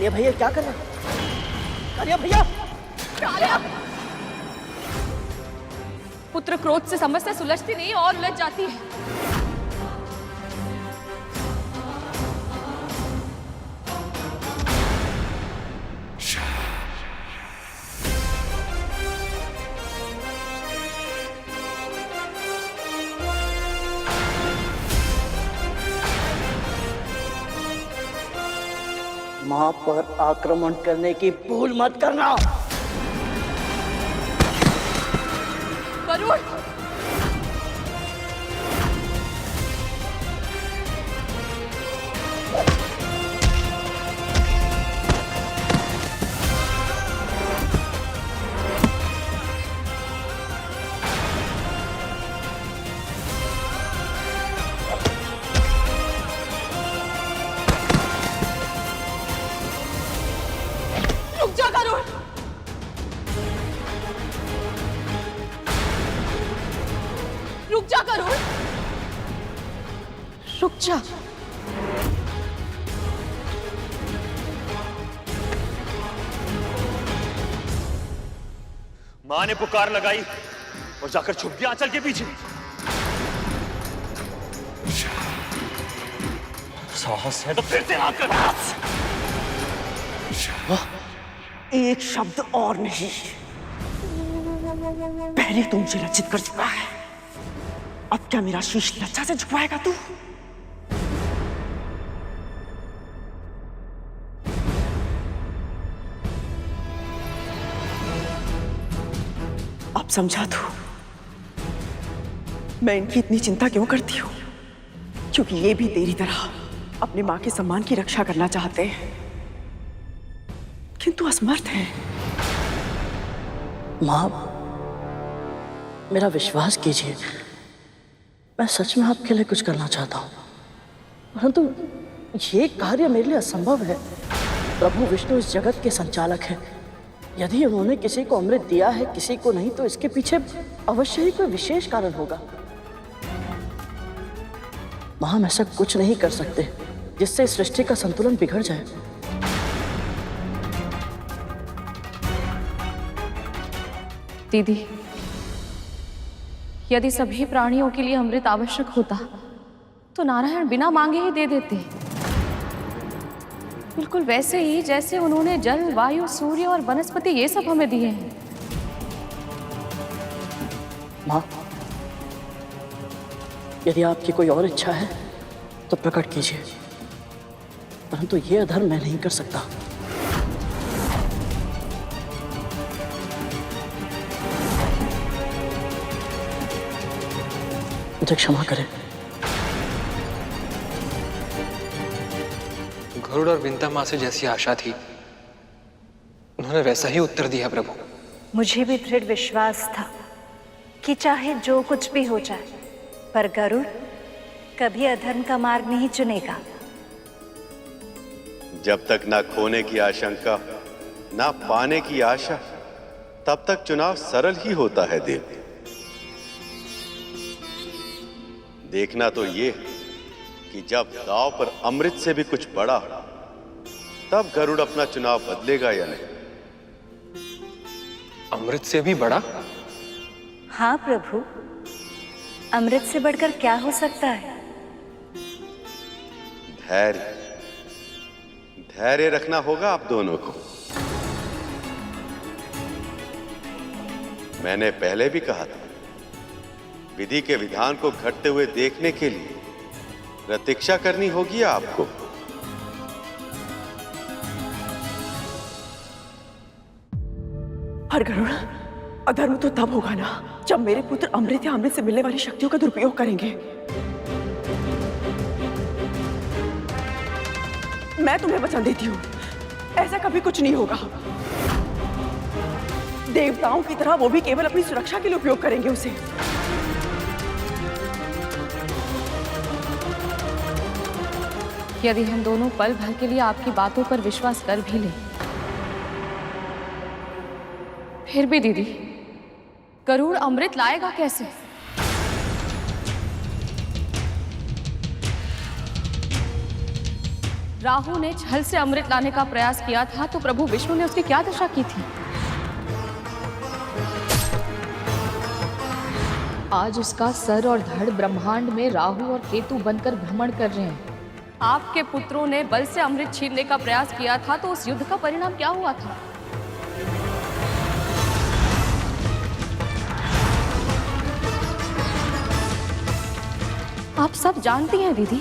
कालिया भैया क्या कर रहे हैं? कालिया भैया! कालिया! पुत्र क्रोध से समस्या सुलझती नहीं और उलझ जाती है। मां पर आक्रमण करने की भूल मत करना। गरुड़! रुक जा गरुड़! रुक जा गरुड़! रुक जा। मां ने पुकार लगाई और जाकर छुप गया आंचल के पीछे। साहस है तो फिर से आकर एक शब्द और नहीं। पहले तू मुझे लज्जित कर चुका है, अब क्या मेरा शीश लज्जा से झुकवाएगा तू? अब समझा तू मैं इनकी इतनी चिंता क्यों करती हूँ? क्योंकि ये भी तेरी तरह अपनी माँ के सम्मान की रक्षा करना चाहते हैं, किंतु असमर्थ है। माँ, मेरा विश्वास कीजिए, मैं सच में आपके लिए कुछ करना चाहता हूँ, परंतु ये कार्य मेरे लिए असंभव है। प्रभु विष्णु इस जगत के संचालक हैं। यदि उन्होंने किसी को अमृत दिया है, किसी को नहीं, तो इसके पीछे अवश्य ही कोई विशेष कारण होगा। माँ, हम ऐसा कुछ नहीं कर सकते जिससे इस सृष्टि का संतुलन बिगड़ जाए। दीदी, यदि सभी प्राणियों के लिए अमृत आवश्यक होता तो नारायण बिना मांगे ही दे देते, बिल्कुल वैसे ही जैसे उन्होंने जल, वायु, सूर्य और वनस्पति ये सब हमें दिए हैं। माँ, यदि आपकी कोई और इच्छा है तो प्रकट कीजिए, परंतु ये अधर्म मैं नहीं कर सकता। मुझे क्षमा करें। गरुड़ और विंता माँ से जैसी आशा थी, उन्होंने वैसा ही उत्तर दिया प्रभु। मुझे भी दृढ़ विश्वास था कि चाहे जो कुछ भी हो जाए, पर गरुड़ कभी अधर्म का मार्ग नहीं चुनेगा। जब तक ना खोने की आशंका, ना पाने की आशा, तब तक चुनाव सरल ही होता है देव। देखना तो ये कि जब दांव पर अमृत से भी कुछ बड़ा हो, तब गरुड़ अपना चुनाव बदलेगा या नहीं। अमृत से भी बड़ा? हाँ प्रभु, अमृत से बढ़कर क्या हो सकता है? धैर्य, धैर्य रखना होगा आप दोनों को। मैंने पहले भी कहा था, विधि के विधान को घटते हुए देखने के लिए प्रतीक्षा करनी होगी आपको। पर गरुड़, अधर्म तो तब होगा ना जब मेरे पुत्र अमृत या अमृत से मिलने वाली शक्तियों का दुरुपयोग करेंगे। मैं तुम्हें वचन देती हूँ, ऐसा कभी कुछ नहीं होगा। देवताओं की तरह वो भी केवल अपनी सुरक्षा के लिए उपयोग करेंगे उसे। यदि हम दोनों पल भर के लिए आपकी बातों पर विश्वास कर भी लें, फिर भी दीदी, गरुड़ अमृत लाएगा कैसे? राहु ने छल से अमृत लाने का प्रयास किया था तो प्रभु विष्णु ने उसकी क्या दशा की थी? आज उसका सर और धड़ ब्रह्मांड में राहु और केतु बनकर भ्रमण कर रहे हैं। आपके पुत्रों ने बल से अमृत छीनने का प्रयास किया था तो उस युद्ध का परिणाम क्या हुआ था? आप सब जानती हैं दीदी।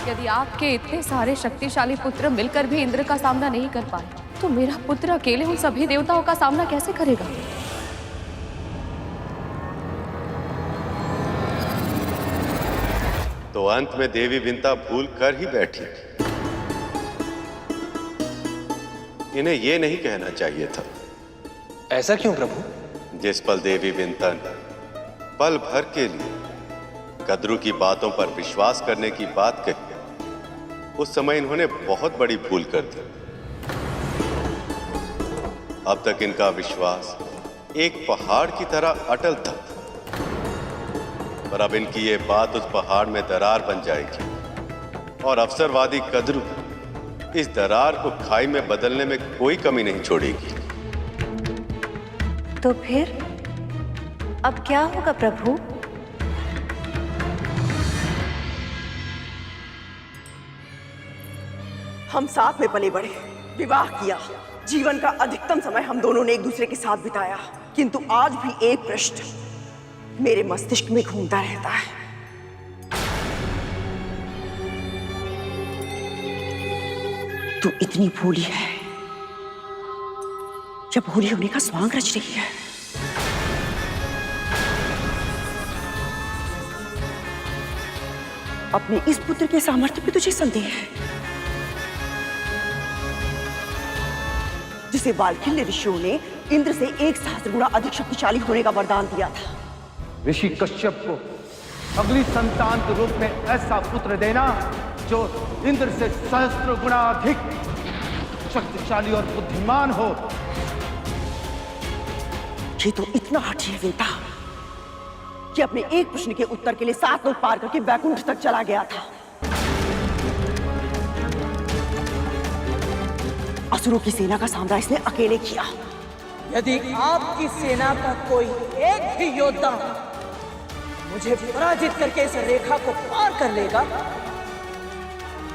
यदि आपके इतने सारे शक्तिशाली पुत्र मिलकर भी इंद्र का सामना नहीं कर पाए तो मेरा पुत्र अकेले उन सभी देवताओं का सामना कैसे करेगा? तो अंत में देवी विंता भूल कर ही बैठी। इन्हें यह नहीं कहना चाहिए था। ऐसा क्यों प्रभु? जिस पल देवी विंता ने पल भर के लिए कद्रू की बातों पर विश्वास करने की बात कही, उस समय इन्होंने बहुत बड़ी भूल कर दी। अब तक इनका विश्वास एक पहाड़ की तरह अटल था, पर अब इनकी ये बात उस पहाड़ में दरार बन जाएगी और अवसरवादी कद्रू इस दरार को खाई में बदलने में कोई कमी नहीं छोड़ेगी। तो फिर अब क्या होगा प्रभु? हम साथ में पले बढ़े, विवाह किया, जीवन का अधिकतम समय हम दोनों ने एक दूसरे के साथ बिताया, किंतु आज भी एक प्रश्न मेरे मस्तिष्क में घूमता रहता है। तू इतनी भोली है या भोली होने का स्वांग रच रही है? अपने इस पुत्र के सामर्थ्य पे तुझे संदेह है, जिसे वाल्खिल्य ऋषियों ने इंद्र से 1 सहस्त्र गुना अधिक शक्तिशाली होने का वरदान दिया था। ऋषि कश्यप को अगली संतान के रूप में ऐसा पुत्र देना जो इंद्र से सहस्त्र गुना अधिक शक्तिशाली और बुद्धिमान हो। ये तो इतना हठी है विंता कि अपने एक प्रश्न के उत्तर के लिए 7 लोक पार करके वैकुंठ तक चला गया था। असुरों की सेना का सामना इसने अकेले किया। यदि आपकी सेना का कोई एक भी योद्धा मुझे पराजित करके इस रेखा को पार कर लेगा,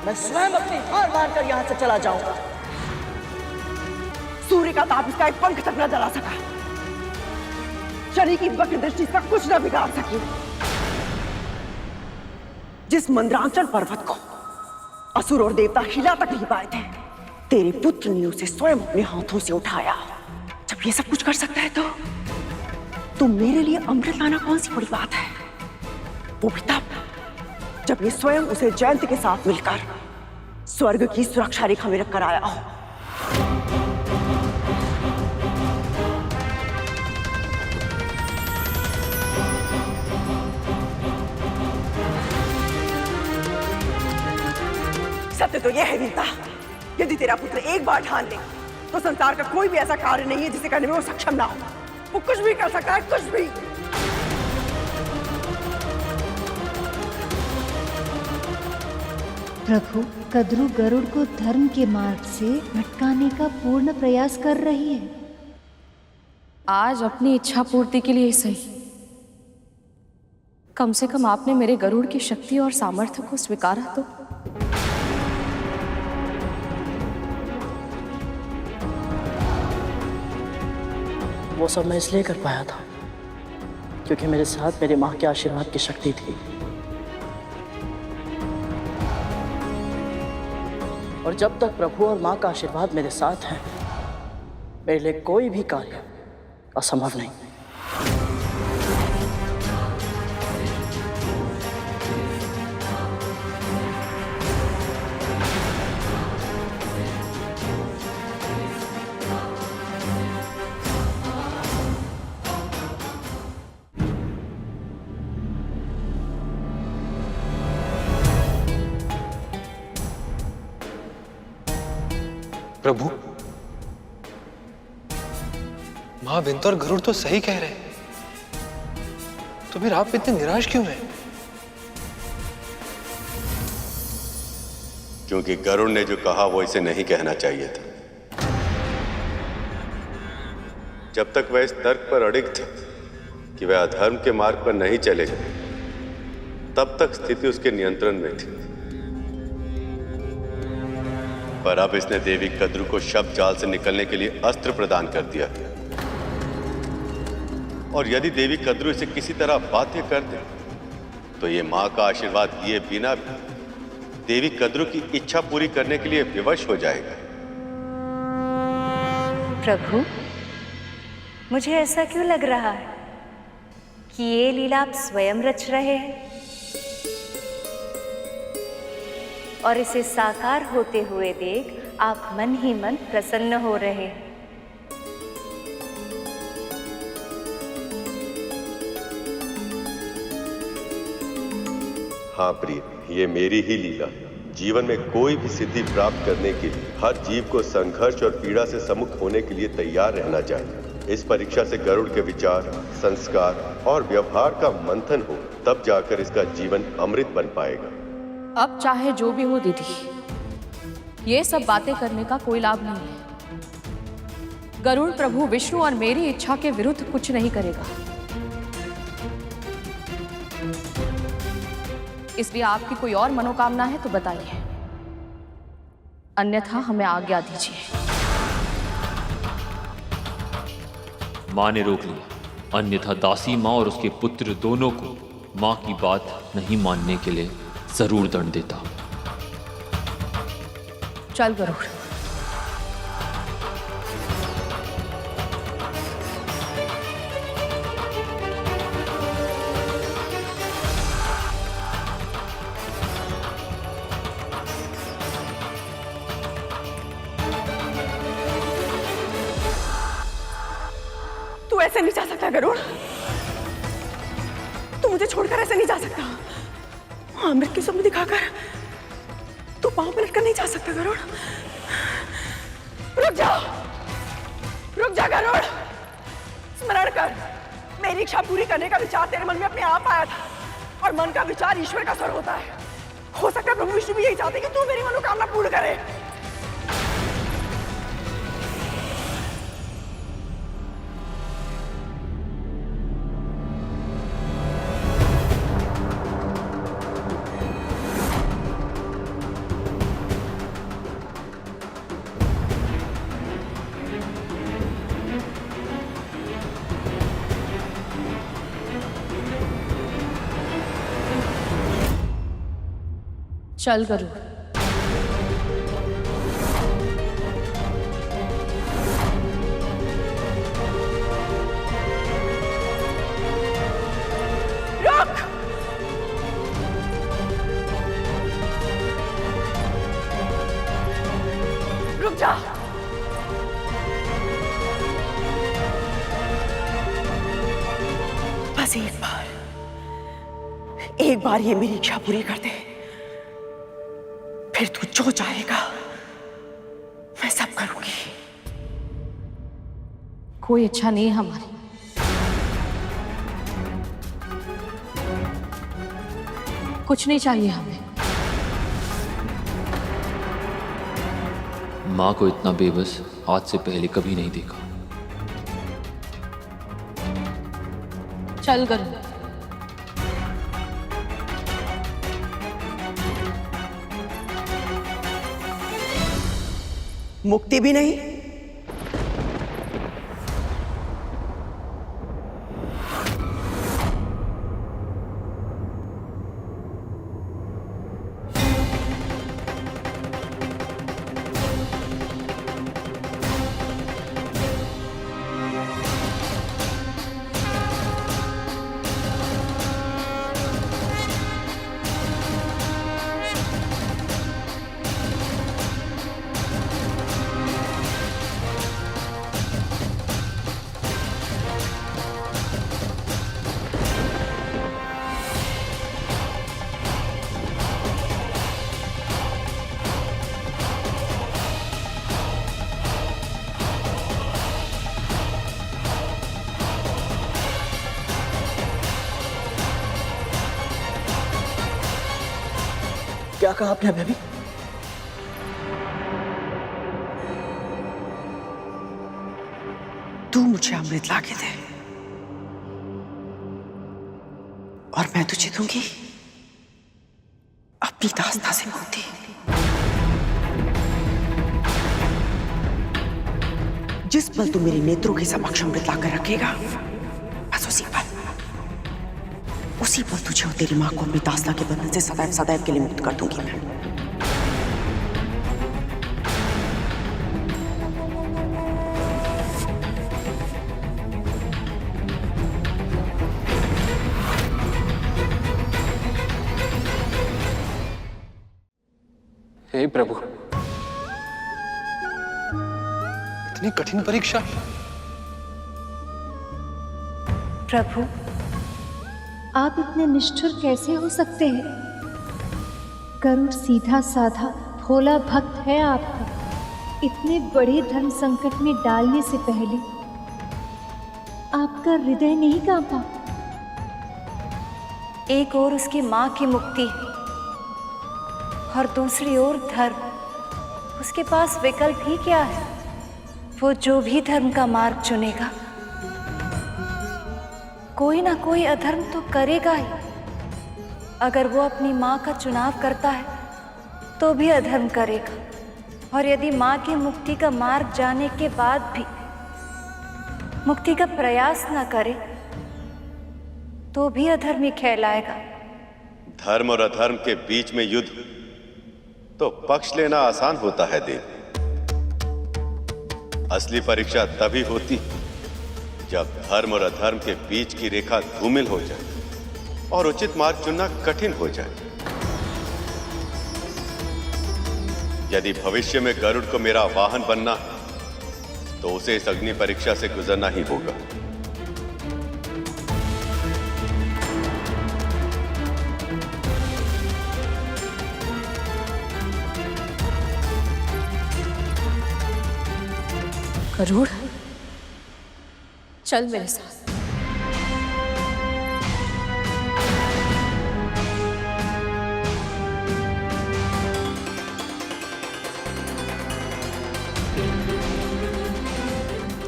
मैं स्वयं अपनी हार मानकर यहां से चला जाऊंगा। सूर्य का ताप इसका एक पंख तक न जला सका, शनि की वक्र दृष्टि इसका कुछ न बिगाड़ सकी। जिस मंद्रांचल पर्वत को असुर और देवता हिला तक नहीं पाए थे, तेरे पुत्र ने उसे स्वयं अपने हाथों से उठाया। जब ये सब कुछ कर सकता है तो मेरे लिए अमृत लाना कौन सी बड़ी बात है? वो भी तब जब ये स्वयं उसे जयंत के साथ मिलकर स्वर्ग की सुरक्षा रेखा में रखकर आया हो। सत्य तो यह है विंता, यदि तेरा पुत्र एक बार ठान ले तो संसार का कोई भी ऐसा कार्य नहीं है जिसे करने में वो सक्षम ना हो। वो कुछ भी कर सकता है, कुछ भी। प्रभु, कद्रू गरुड़ को धर्म के मार्ग से भटकाने का पूर्ण प्रयास कर रही है। आज अपनी इच्छा पूर्ति के लिए सही, कम से कम आपने मेरे गरुड़ की शक्ति और सामर्थ्य को स्वीकारा तो। वो सब मैं इसलिए कर पाया था क्योंकि मेरे साथ मेरी माँ के आशीर्वाद की शक्ति थी। और जब तक प्रभु और माँ का आशीर्वाद मेरे साथ है, मेरे लिए कोई भी कार्य असंभव नहीं। प्रभु, मां विंता और गरुड़ तो सही कह रहे हैं, तो फिर आप इतने निराश क्यों हैं? क्योंकि गरुड़ ने जो कहा वो इसे नहीं कहना चाहिए था। जब तक वह इस तर्क पर अड़िग था कि वह अधर्म के मार्ग पर नहीं चलेगा, तब तक स्थिति उसके नियंत्रण में थी। पर अब इसने देवी कद्रू को शब्द जाल से निकलने के लिए अस्त्र प्रदान कर दिया। और यदि देवी कद्रू इसे किसी तरह बाध्य कर दे तो ये मां का आशीर्वाद लिए बिना भी देवी कद्रू की इच्छा पूरी करने के लिए विवश हो जाएगा। प्रभु, मुझे ऐसा क्यों लग रहा है कि ये लीला आप स्वयं रच रहे हैं और इसे साकार होते हुए देख आप मन ही मन प्रसन्न हो रहे हैं। हाँ प्रिय, ये मेरी ही लीला। जीवन में कोई भी सिद्धि प्राप्त करने के लिए हर जीव को संघर्ष और पीड़ा से सम्मुख होने के लिए तैयार रहना चाहिए। इस परीक्षा से गरुड़ के विचार, संस्कार और व्यवहार का मंथन हो, तब जाकर इसका जीवन अमृत बन पाएगा। अब चाहे जो भी हो दीदी, ये सब बातें करने का कोई लाभ नहीं है। गरुड़ प्रभु विष्णु और मेरी इच्छा के विरुद्ध कुछ नहीं करेगा, इसलिए आपकी कोई और मनोकामना है तो बताइए, अन्यथा हमें आज्ञा दीजिए। मां ने रोक लिया, अन्यथा दासी मां और उसके पुत्र दोनों को मां की बात नहीं मानने के लिए जरूर दंड देता। चल गरुड़। तू ऐसे नहीं जा सकता गरुड़, तू मुझे छोड़कर ऐसे नहीं जा सकता। अमृत की सुम्ह दिखाकर तू पांव पलट कर नहीं जा सकता गरुड़। रुक जा गरुड़, स्मरण कर, मेरी इच्छा पूरी करने का विचार तेरे मन में अपने आप आया था और मन का विचार ईश्वर का स्वर होता है। हो सकता है प्रभु विष्णु भी यही चाहते कि तू मेरी मनोकामना पूर्ण करे। चल गरुड़। रुक! रुक जा! बस एक बार ये मेरी इच्छा पूरी कर दे, फिर तू जो चाहेगा मैं सब करूंगी। कोई इच्छा नहीं है हमारी, कुछ नहीं चाहिए हमें। मां को इतना बेबस आज से पहले कभी नहीं देखा। चल गरुड़। मुक्ति भी नहीं, क्या कहा आपने अभी? मुझे अमृत लाके दे और मैं तुझे दूंगी अपनी दास्ता से मुक्ति। जिस पल तू मेरे नेत्रों के समक्ष अमृत लाकर रखेगा, बस उसी पल तुझे और तेरी मां को अपनी दास्ता के बंधन से सदैव सदैव के लिए मुक्त कर दूंगी मैं। हे प्रभु, इतनी कठिन परीक्षा। प्रभु, आप इतने निष्ठुर कैसे हो सकते हैं? गरुड़ सीधा साधा भोला भक्त है आपका। इतने बड़े धर्म संकट में डालने से पहले आपका हृदय नहीं कांपा? एक ओर उसकी मां की मुक्ति और दूसरी ओर धर्म। उसके पास विकल्प ही क्या है? वो जो भी धर्म का मार्ग चुनेगा, कोई ना कोई अधर्म तो करेगा ही। अगर वो अपनी मां का चुनाव करता है तो भी अधर्म करेगा, और यदि मां की मुक्ति का मार्ग जाने के बाद भी मुक्ति का प्रयास न करे तो भी अधर्मी कहलाएगा। धर्म और अधर्म के बीच में युद्ध तो पक्ष लेना आसान होता है देव। असली परीक्षा तभी होती जब धर्म और अधर्म के बीच की रेखा धूमिल हो जाए और उचित मार्ग चुनना कठिन हो जाए। यदि भविष्य में गरुड़ को मेरा वाहन बनना तो उसे इस अग्नि परीक्षा से गुजरना ही होगा। गरुड़, चल मेरे साथ।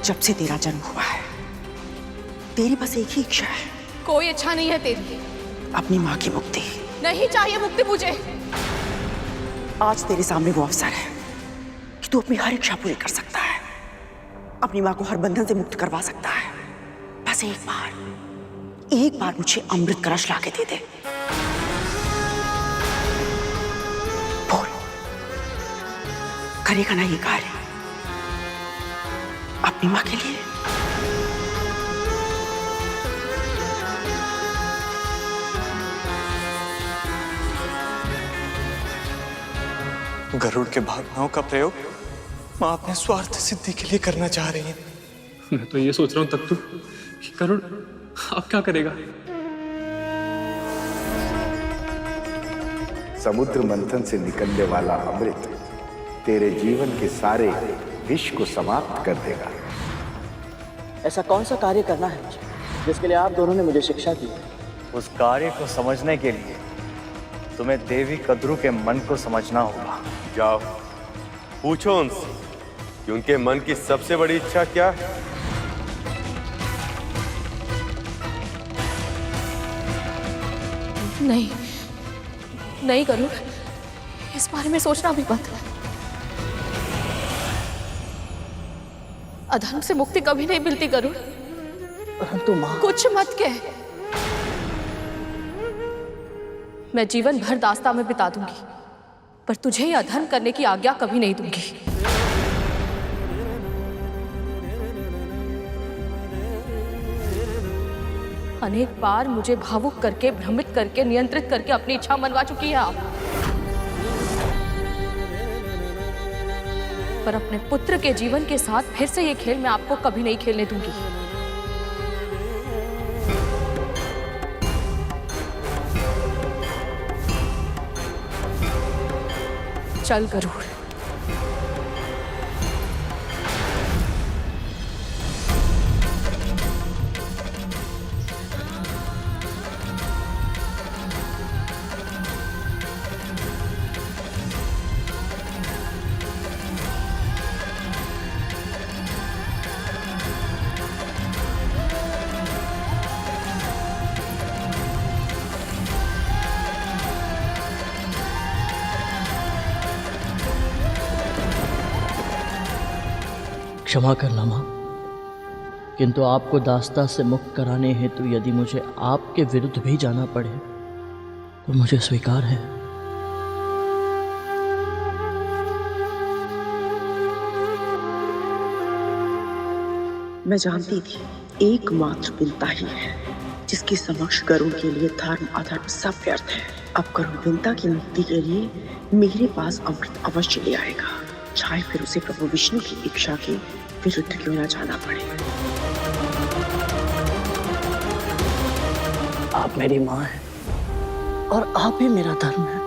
जब से तेरा जन्म हुआ है, तेरी बस एक ही इच्छा है। कोई इच्छा नहीं है तेरी। अपनी मां की मुक्ति। नहीं चाहिए मुक्ति मुझे। आज तेरे सामने वो अवसर है कि तू अपनी हर इच्छा पूरी कर सकता है, अपनी मां को हर बंधन से मुक्त करवा सकता है। बस एक बार मुझे अमृत कलश लाके दे दे। बोल, करेगा ना ये कार्य अपनी मां के लिए? गरुड़ के भावनाओं का प्रयोग मां अपने स्वार्थ सिद्धि के लिए करना चाह रही है। मैं तो ये सोच रहा हूँ तत्तु कि गरुड़ अब क्या करेगा? समुद्र मंथन से निकलने वाला अमृत तेरे जीवन के सारे विष को समाप्त कर देगा। ऐसा कौन सा कार्य करना है मुझे जिसके लिए आप दोनों ने मुझे शिक्षा दी? उस कार्य को समझने के लिए तुम्हें देवी कद्रू के मन को समझना होगा। जाओ, पूछो उनसे कि उनके मन की सबसे बड़ी इच्छा क्या है। नहीं नहीं गरुड़, इस बारे में सोचना भी मत। अधर्म से मुक्ति कभी नहीं मिलती गरुड़। परंतु मां, कुछ मत कह। मैं जीवन भर दास्ता में बिता दूंगी, पर तुझे ये अधर्म करने की आज्ञा कभी नहीं दूंगी। अनेक बार मुझे भावुक करके, भ्रमित करके, नियंत्रित करके अपनी इच्छा मनवा चुकी है आप, पर अपने पुत्र के जीवन के साथ फिर से ये खेल मैं आपको कभी नहीं खेलने दूंगी। चल गरुड़। क्षमा करना माँ, किंतु आपको दास्ता से मुक्त कराने हेतु यदि मुझे आपके विरुद्ध भी जाना पड़े तो मुझे स्वीकार है। मैं जानती थी एकमात्र विंता ही है जिसके समक्ष गरुड़ के लिए धर्म अधर्म सब व्यर्थ है। अब गरुड़ विंता की मुक्ति के लिए मेरे पास अमृत अवश्य ले आएगा, चाहे फिर उसे प्रभु विष्णु की इच्छा के विरुद्ध क्यों न जाना पड़े। आप मेरी माँ हैं और आप ही मेरा धर्म है।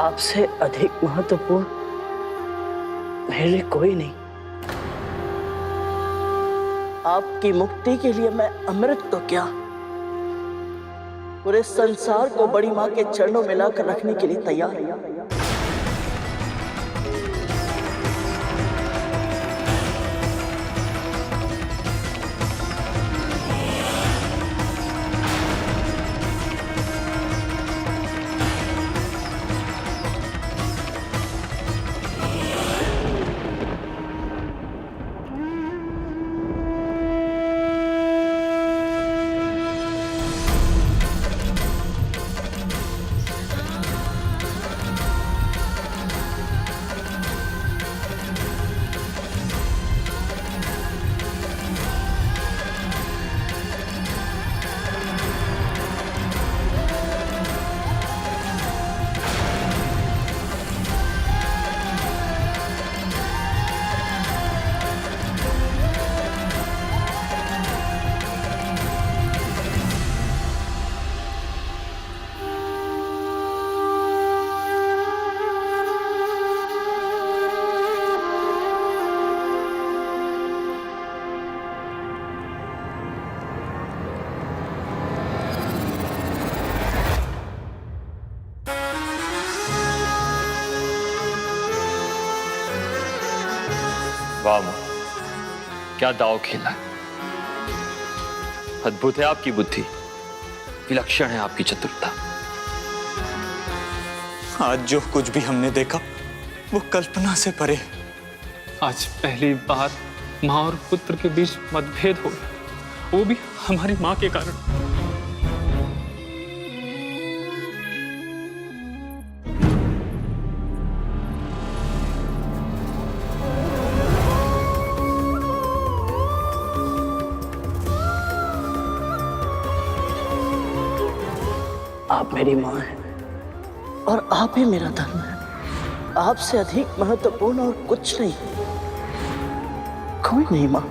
आपसे अधिक महत्वपूर्ण मेरे लिए कोई नहीं। आपकी मुक्ति के लिए मैं अमृत तो क्या, पूरे संसार को बड़ी माँ के चरणों में लाकर रखने के लिए तैयार हूं। वाह मां, क्या दाव खेला। अद्भुत है आपकी बुद्धि, विलक्षण है आपकी चतुरता। आज जो कुछ भी हमने देखा वो कल्पना से परे। आज पहली बार माँ और पुत्र के बीच मतभेद हो, वो भी हमारी माँ के कारण। आप मेरी माँ हैं और आप ही मेरा धर्म है। आपसे अधिक महत्वपूर्ण और कुछ नहीं, कोई नहीं माँ।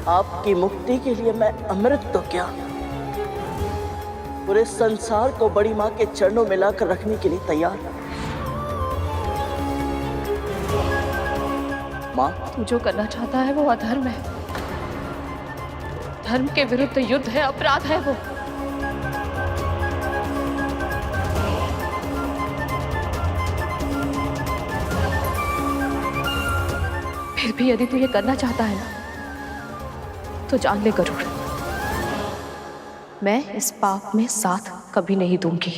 आपकी मुक्ति के लिए मैं अमृत तो क्या, पूरे संसार को बड़ी माँ के चरणों में लाकर रखने के लिए तैयार हूं। माँ, तू जो करना चाहता है वो अधर्म है, धर्म के विरुद्ध युद्ध है, अपराध है वो। फिर भी यदि तू ये करना चाहता है ना, तो जान ले गरुड़, मैं इस पाप में साथ कभी नहीं दूंगी।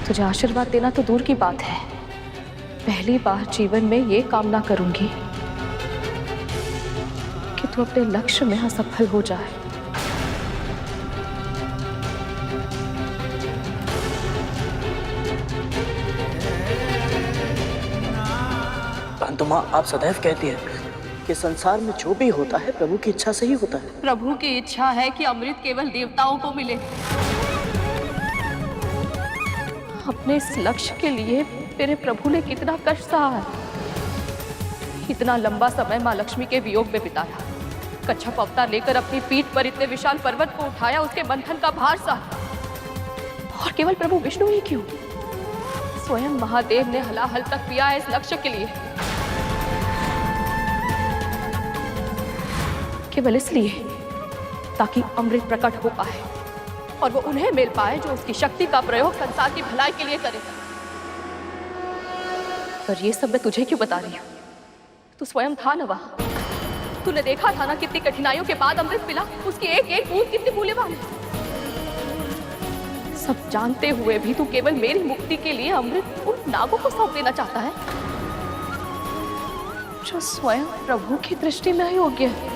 तुझे आशीर्वाद देना तो दूर की बात है, पहली बार जीवन में ये कामना करूंगी कि तू अपने लक्ष्य में असफल हो जाए। परंतु माँ, आप सदैव कहती है कि संसार में जो भी होता है प्रभु की इच्छा से ही होता है। प्रभु की इच्छा है कि अमृत केवल देवताओं को मिले। अपने इस लक्ष्य के लिए मेरे प्रभु ने कितना कष्ट सहा है। इतना लंबा समय माँ लक्ष्मी के वियोग में बिताया, कच्छप अवतार लेकर अपनी पीठ पर इतने विशाल पर्वत को उठाया, उसके बंधन का भार सहा। और केवल प्रभु विष्णु ही क्यों, स्वयं महादेव ने हलाहल तक पिया है इस लक्ष्य के लिए, केवल इसलिए ताकि अमृत प्रकट हो पाए और वो उन्हें मिल पाए जो उसकी शक्ति का प्रयोग संसार की भलाई के लिए करे। पर ये सब मैं तुझे क्यों बता रही हूँ? तू स्वयं था ना वहां, तूने देखा था ना कितनी कठिनाइयों के बाद अमृत मिला, उसकी एक एक बूंद कितनी मूल्यवान है। सब जानते हुए भी तू केवल मेरी मुक्ति के लिए अमृत उन नागों को सौंप देना चाहता है। जो स्वयं प्रभु की दृष्टि में योग्य है।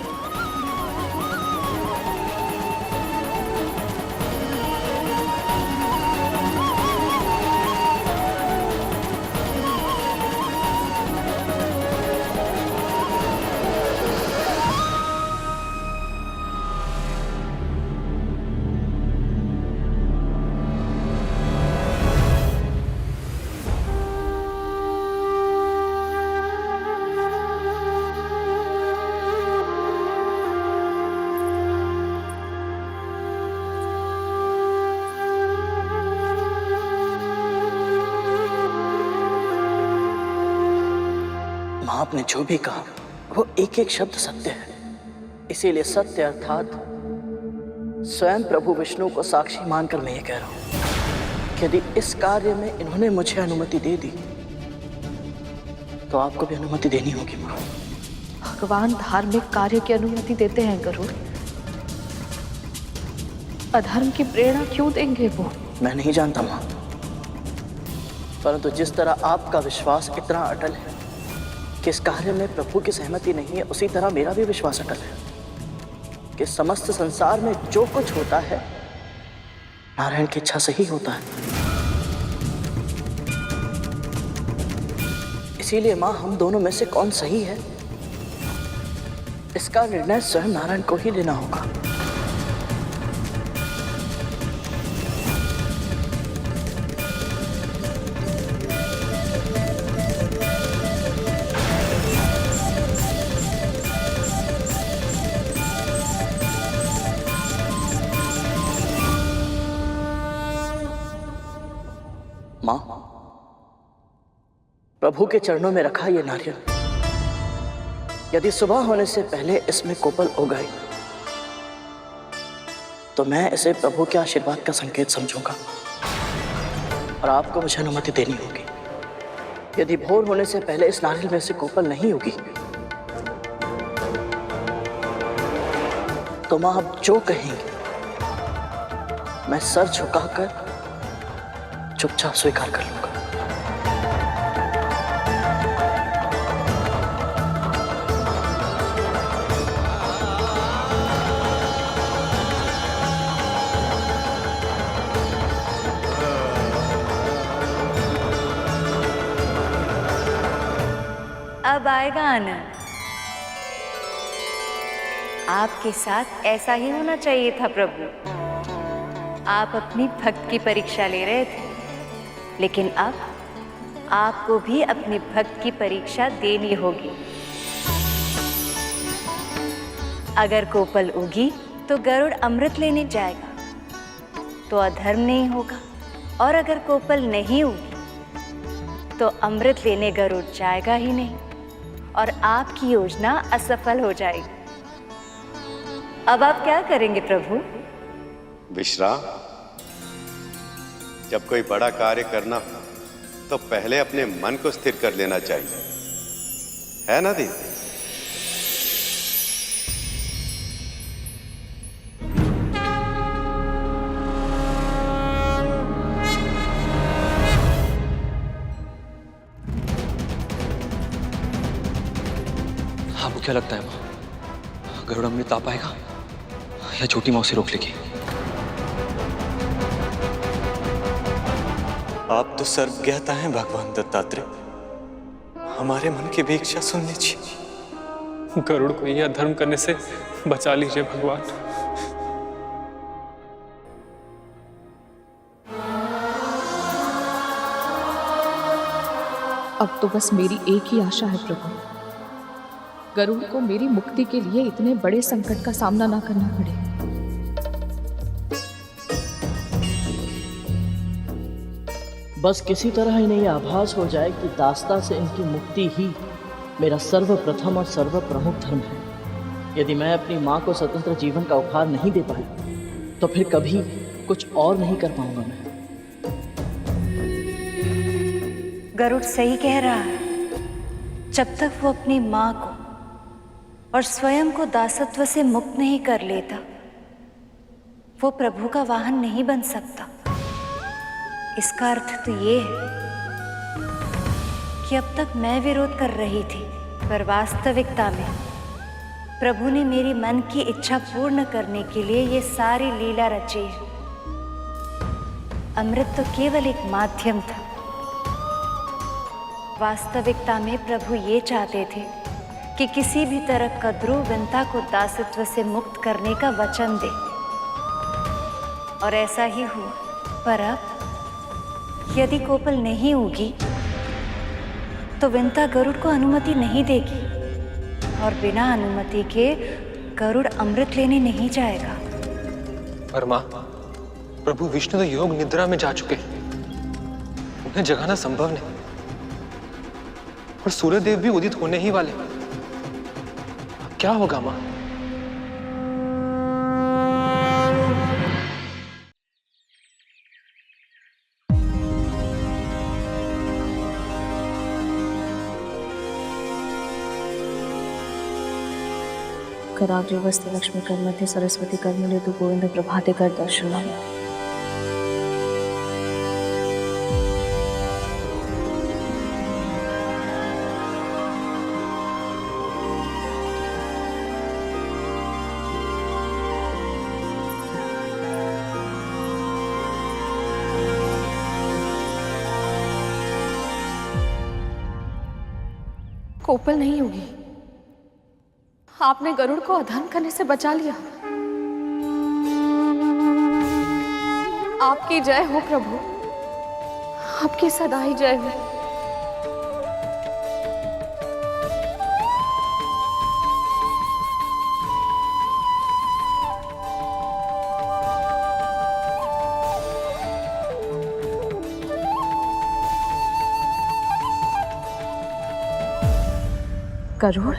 आपने जो भी कहा वो एक एक शब्द सत्य है। इसीलिए सत्य अर्थात स्वयं प्रभु विष्णु को साक्षी मानकर मैं ये कह रहा हूं कि यदि इस कार्य में इन्होंने मुझे अनुमति दे दी तो आपको भी अनुमति देनी होगी माँ। भगवान धार्मिक कार्य की अनुमति देते हैं गरुड़, अधर्म की प्रेरणा क्यों देंगे वो? मैं नहीं जानता माँ, परंतु जिस तरह आपका विश्वास इतना अटल है कि इस कार्य में प्रभु की सहमति नहीं है, उसी तरह मेरा भी विश्वास अटल है कि समस्त संसार में जो कुछ होता है नारायण की इच्छा से ही होता है। इसीलिए माँ, हम दोनों में से कौन सही है इसका निर्णय स्वयं नारायण को ही लेना होगा। मां, प्रभु के चरणों में रखा ये नारियल यदि सुबह होने से पहले इसमें कोपल उगाई तो मैं इसे प्रभु के आशीर्वाद का संकेत समझूंगा और आपको मुझे अनुमति देनी होगी। यदि भोर होने से पहले इस नारियल में से कोपल नहीं होगी तो मां आप जो कहेंगे मैं सर झुकाकर चुपचाप स्वीकार कर लूंगा। अब आएगा आनंद। आपके साथ ऐसा ही होना चाहिए था प्रभु। आप अपनी भक्त की परीक्षा ले रहे थे, लेकिन अब आपको भी अपने भक्त की परीक्षा देनी होगी। अगर कोपल उगी तो गरुड़ अमृत लेने जाएगा तो अधर्म नहीं होगा, और अगर कोपल नहीं उगी तो अमृत लेने गरुड़ जाएगा ही नहीं और आपकी योजना असफल हो जाएगी। अब आप क्या करेंगे प्रभु? विश्राम। जब कोई बड़ा कार्य करना हो तो पहले अपने मन को स्थिर कर लेना चाहिए, है ना दी? आपको क्या लगता है माँ, गरुड़ अमृत आ पाएगा या छोटी माँ उसे रोक लेगी? आप तो सर्वज्ञता हैं भगवान दत्तात्रेय, हमारे मन की भी इच्छा सुन लीजिए। गरुड़ को यह अधर्म करने से बचा लीजिए भगवान। अब तो बस मेरी एक ही आशा है प्रभु, गरुड़ को मेरी मुक्ति के लिए इतने बड़े संकट का सामना ना करना पड़े। बस किसी तरह इन्हें यह आभास हो जाए कि दास्ता से इनकी मुक्ति ही मेरा सर्वप्रथम और सर्वप्रमुख धर्म है। यदि मैं अपनी माँ को स्वतंत्र जीवन का उपहार नहीं दे पाया तो फिर कभी कुछ और नहीं कर पाऊंगा मैं। गरुड़ सही कह रहा है। जब तक वो अपनी माँ को और स्वयं को दासत्व से मुक्त नहीं कर लेता, वो प्रभु का वाहन नहीं बन सकता। इसका अर्थ तो ये है कि अब तक मैं विरोध कर रही थी, पर वास्तविकता में प्रभु ने मेरी मन की इच्छा पूर्ण करने के लिए ये सारी लीला रची है। अमृत तो केवल एक माध्यम था। वास्तविकता में प्रभु ये चाहते थे कि किसी भी तरह कद्रू विंता को दासत्व से मुक्त करने का वचन दे, और ऐसा ही हुआ। पर अब यदि कोपल नहीं होगी तो विंता गरुड़ को अनुमति नहीं देगी, और बिना अनुमति के गरुड़ अमृत लेने नहीं जाएगा। पर माँ, प्रभु विष्णु तो योग निद्रा में जा चुके हैं, उन्हें जगाना संभव नहीं, और सूर्यदेव भी उदित होने ही वाले। अब क्या होगा माँ? कराग्रे वस्ते लक्ष्मी कर मध्ये सरस्वती कर मिले तो गोविंद प्रभाते कर दर्शन। कोपल नहीं होगी। आपने गरुड़ को अधर्म करने से बचा लिया। आपकी जय हो प्रभु, आपकी सदा ही जय हो। गरुड़,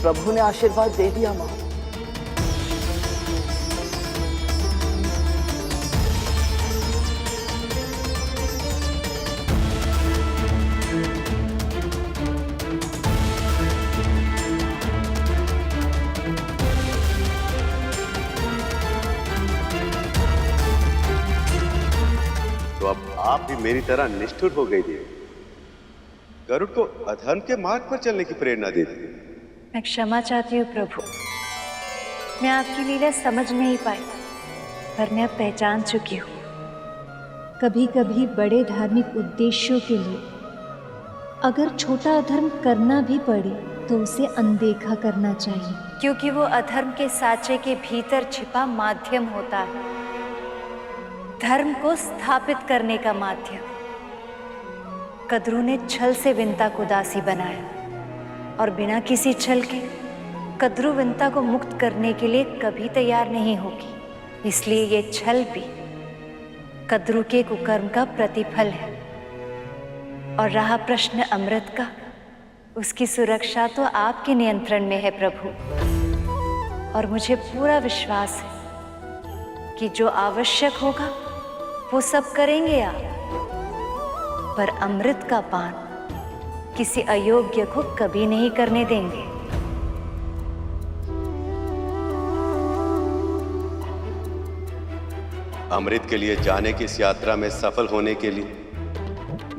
प्रभु ने आशीर्वाद दे दिया मां। तो अब आप भी मेरी तरह निष्ठुर हो गई थी, गरुड़ को अधर्म के मार्ग पर चलने की प्रेरणा दे दी। मैं क्षमा चाहती हूँ प्रभु, मैं आपकी लीला समझ नहीं पाई, पर मैं अब पहचान चुकी हूँ। कभी कभी बड़े धार्मिक उद्देश्यों के लिए अगर छोटा अधर्म करना भी पड़े तो उसे अनदेखा करना चाहिए, क्योंकि वो अधर्म के साँचे के भीतर छिपा माध्यम होता है, धर्म को स्थापित करने का माध्यम। कद्रू ने छल से विंता को दासी बनाया, और बिना किसी छल के कद्रू विंता को मुक्त करने के लिए कभी तैयार नहीं होगी। इसलिए ये छल भी कद्रू के कुकर्म का प्रतिफल है। और रहा प्रश्न अमृत का, उसकी सुरक्षा तो आपके नियंत्रण में है प्रभु, और मुझे पूरा विश्वास है कि जो आवश्यक होगा वो सब करेंगे आप। पर अमृत का पान किसी अयोग्य को कभी नहीं करने देंगे। अमृत के लिए जाने की इस यात्रा में सफल होने के लिए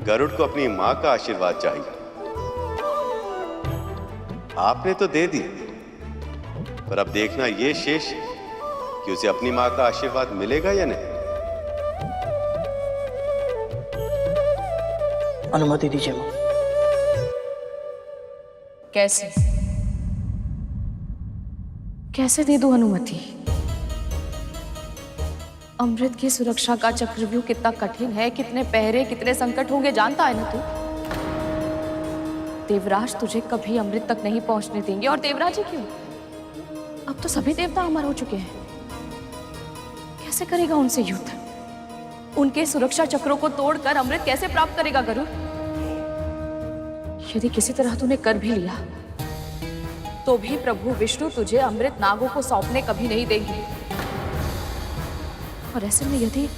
गरुड़ को अपनी मां का आशीर्वाद चाहिए। आपने तो दे दी, पर अब देखना ये शेष कि उसे अपनी मां का आशीर्वाद मिलेगा या नहीं। अनुमति दीजिए मां। कैसे कैसे दे दूं अनुमति? अमृत की सुरक्षा का चक्रव्यूह कितना कठिन है, कितने पहरे, कितने संकट होंगे जानता है ना तू? देवराज तुझे कभी अमृत तक नहीं पहुंचने देंगे। और देवराज ही क्यों, अब तो सभी देवता अमर हो चुके हैं। कैसे करेगा उनसे युद्ध? उनके सुरक्षा चक्रों को तोड़कर अमृत कैसे प्राप्त करेगा गरुड़? यदि किसी तरह तूने कर भी लिया तो भी प्रभु विष्णु तुझे अमृत नागों को सौंपने कभी नहीं देंगे। और ऐसे में यदि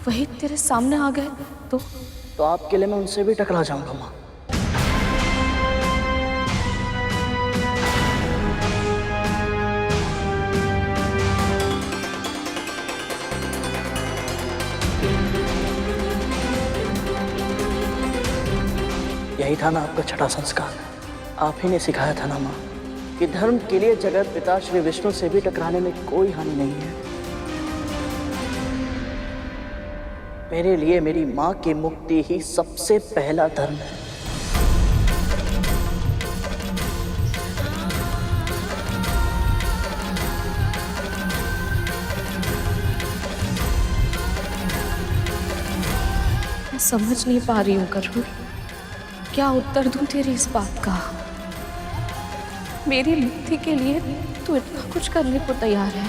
वही तेरे सामने आ गए तो आपके लिए मैं उनसे भी टकरा जाऊंगा माँ। यही था ना आपका छठा संस्कार। आप ही ने सिखाया था ना माँ कि धर्म के लिए जगत पिता श्री विष्णु से भी टकराने में कोई हानि नहीं है। मेरे लिए मेरी माँ की मुक्ति ही सबसे पहला धर्म है। मैं समझ नहीं पा रही हूँ गरुड़, क्या उत्तर दूं तेरी इस बात का। मेरी मुक्ति के लिए तू इतना कुछ करने को तैयार है।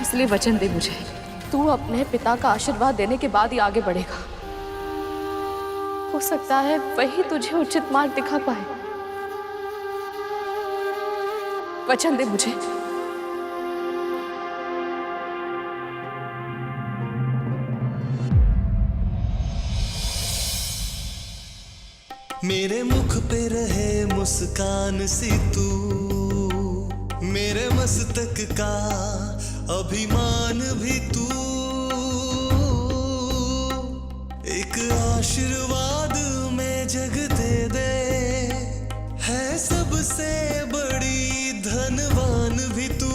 इसलिए वचन दे मुझे, तू अपने पिता का आशीर्वाद देने के बाद ही आगे बढ़ेगा। हो सकता है वही तुझे उचित मार्ग दिखा पाए। वचन दे मुझे। मेरे मुख पे रहे मुस्कान सी तू, मेरे मस्तक का अभिमान भी तू, एक आशीर्वाद में जग दे दे, है सबसे बड़ी धनवान भी तू,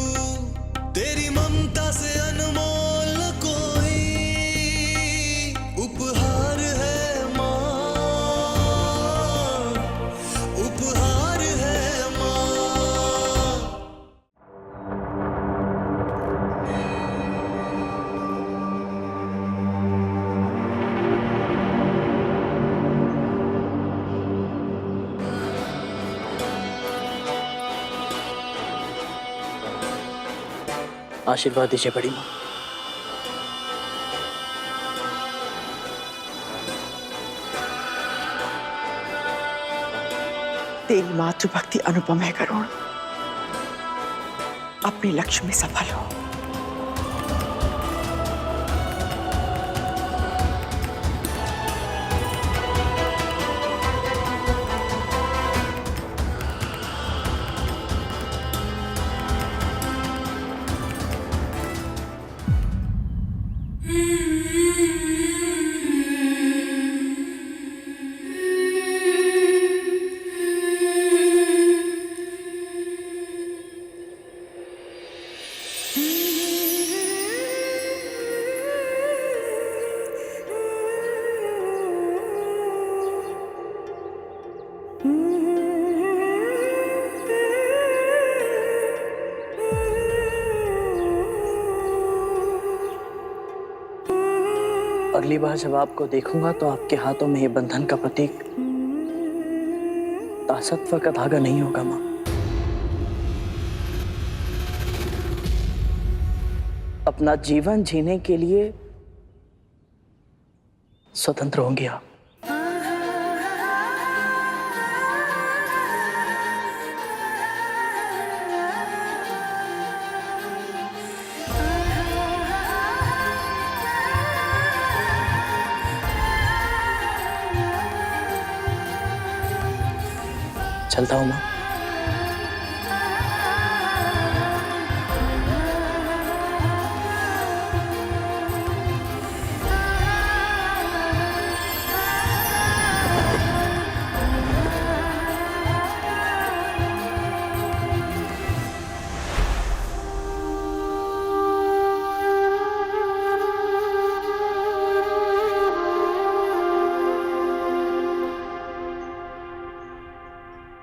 तेरी ममता से अनमोल कोई उपहार है। आशीर्वाद दीजिए बड़ी माँ। तेरी मातृभक्ति अनुपम है गरुड़, अपने लक्ष्य में सफल हो। अगली बार जब आपको देखूंगा तो आपके हाथों में ये बंधन का प्रतीक दासत्व का धागा नहीं होगा माँ। अपना जीवन जीने के लिए स्वतंत्र होंगे आप। चलता हूँ माँ।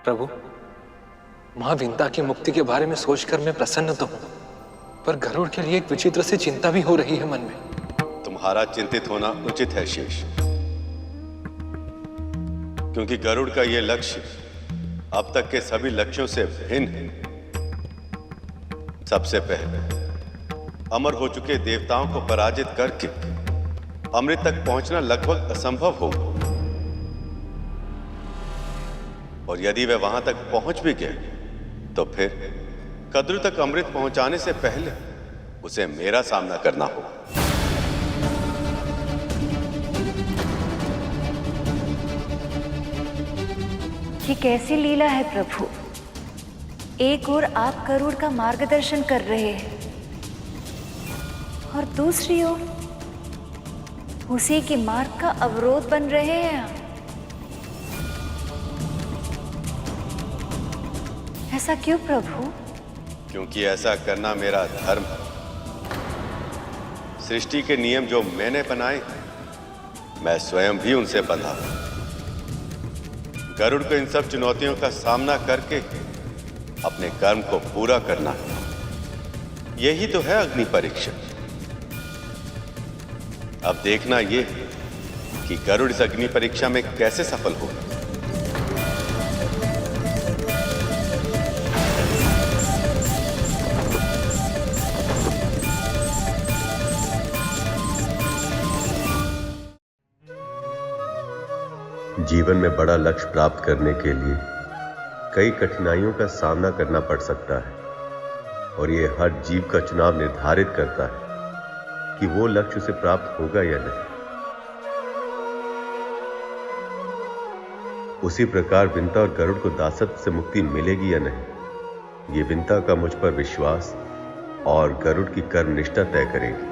प्रभु, मां विंता की मुक्ति के बारे में सोचकर मैं प्रसन्न तो हूं, पर गरुड़ के लिए एक विचित्र सी चिंता भी हो रही है मन में। तुम्हारा चिंतित होना उचित है शेष, क्योंकि गरुड़ का यह लक्ष्य अब तक के सभी लक्ष्यों से भिन्न है। सबसे पहले अमर हो चुके देवताओं को पराजित करके अमृत तक पहुंचना लगभग असंभव होगा, और यदि वे वहां तक पहुंच भी गए तो फिर कद्रु तक अमृत पहुंचाने से पहले उसे मेरा सामना करना होगा। ये कैसी लीला है प्रभु? एक ओर आप गरुड़ का मार्गदर्शन कर रहे हैं और दूसरी ओर उसी के मार्ग का अवरोध बन रहे हैं आप। ऐसा क्यों प्रभु? क्योंकि ऐसा करना मेरा धर्म है। सृष्टि के नियम जो मैंने बनाए, मैं स्वयं भी उनसे बंधा हूं। गरुड़ को इन सब चुनौतियों का सामना करके अपने कर्म को पूरा करना है। यही तो है अग्नि परीक्षा। अब देखना यह है कि गरुड़ इस अग्नि परीक्षा में कैसे सफल होगा। जीवन में बड़ा लक्ष्य प्राप्त करने के लिए कई कठिनाइयों का सामना करना पड़ सकता है, और ये हर जीव का चुनाव निर्धारित करता है कि वो लक्ष्य उसे प्राप्त होगा या नहीं। उसी प्रकार विंता और गरुड़ को दासत्व से मुक्ति मिलेगी या नहीं, ये विंता का मुझ पर विश्वास और गरुड़ की कर्मनिष्ठा तय करेगी।